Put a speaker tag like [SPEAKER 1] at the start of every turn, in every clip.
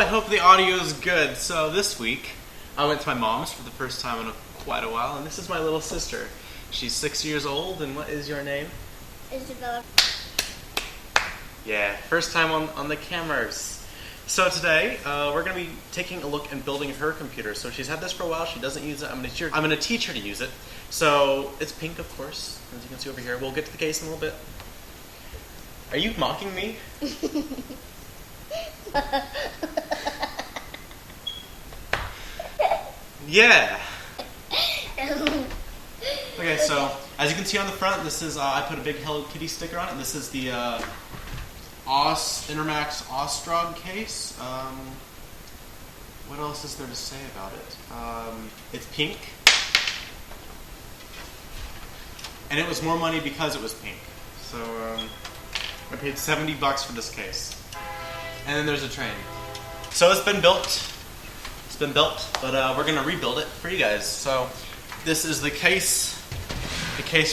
[SPEAKER 1] hope the audio is good. So this week, I went to my mom's for the first time in quite a while, and this is my little sister. She's 6 years old, and what is your name?
[SPEAKER 2] Isabella.
[SPEAKER 1] Yeah, first time on the cameras. So today, we're going to be taking a look and building her computer. So she's had this for a while, she doesn't use it, I'm going to teach her to use it. So it's pink, of course, as you can see over here. We'll get to the case in a little bit. Are you mocking me? Yeah. Okay, so as you can see on the front, this is I put a big Hello Kitty sticker on it. And this is the Intermax Ostrog case. What else is there to say about it? It's pink, and it was more money because it was pink. So I paid $70 for this case. And then there's a train. So it's been built. But we're gonna rebuild it for you guys. So this is the case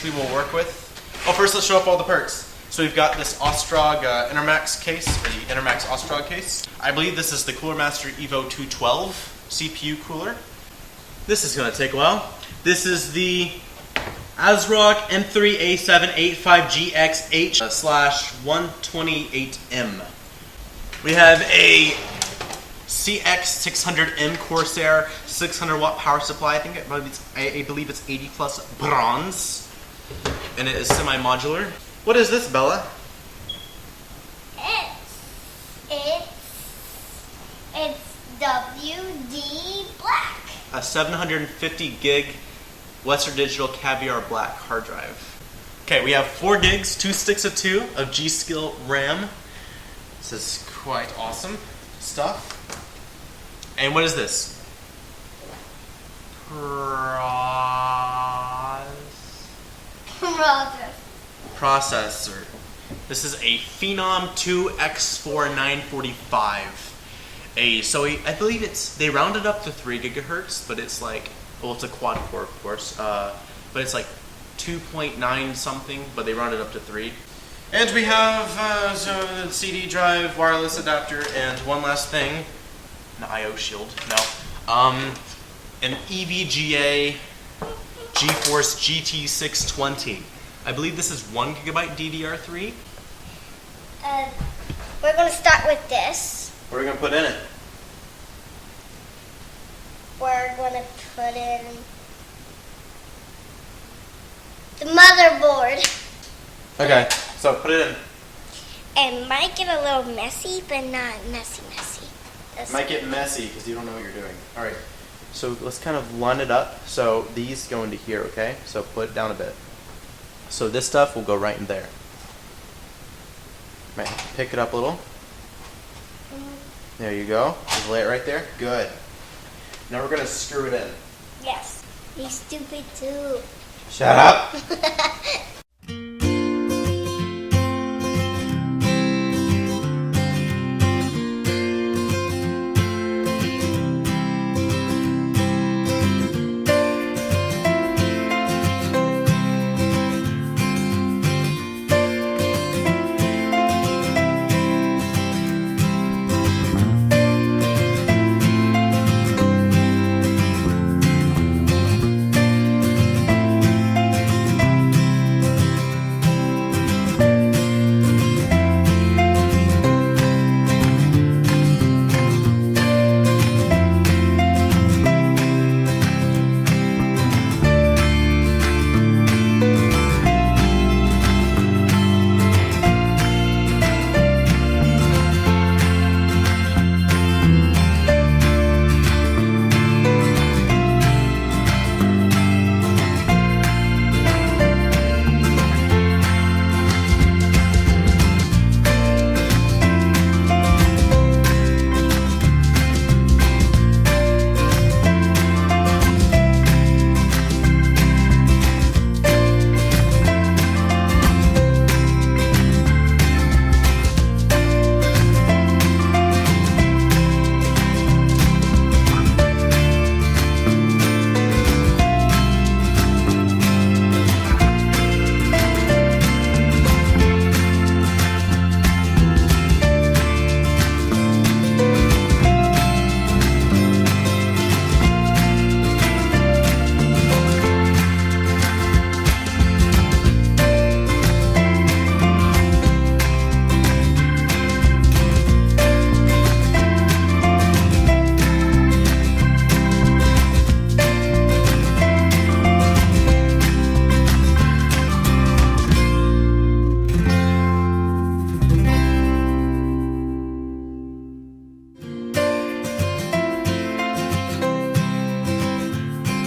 [SPEAKER 1] we will work with. Oh, first let's show off all the parts. So we've got this Ostrog Intermax case, or the Intermax Ostrog case. I believe this is the Cooler Master Evo 212 CPU cooler. This is gonna take a while. This is the ASRock M3A785GXH/128M. We have a CX600M Corsair 600 watt power supply. I believe it's 80 plus bronze, and it is semi-modular. What is this, Bella?
[SPEAKER 2] It's WD Black.
[SPEAKER 1] A 750 gig Western Digital Caviar Black hard drive. Okay, we have 4 gigs, 2 sticks of 2 of G.Skill RAM. This is quite awesome stuff. And what is this? Processor. This is a Phenom 2X4945. I believe they rounded up to 3 gigahertz, but it's like, well, it's a quad core, of course, but it's like 2.9 something, but they rounded up to 3. And we have the CD drive, wireless adapter, and one last thing, an I/O shield. No, an EVGA GeForce GT620. I believe this is 1 gigabyte DDR3.
[SPEAKER 2] We're going to start with this.
[SPEAKER 1] What are we going to put in it?
[SPEAKER 2] We're going to put in the motherboard.
[SPEAKER 1] Okay, so put it in.
[SPEAKER 2] It might get a little messy, but not messy.
[SPEAKER 1] It might get messy because you don't know what you're doing. Alright, so let's kind of line it up. So these go into here, okay? So put it down a bit. So this stuff will go right in there. Right, pick it up a little. There you go. Just lay it right there. Good. Now we're going to screw it in.
[SPEAKER 2] Yes. He's stupid too.
[SPEAKER 1] Shut up!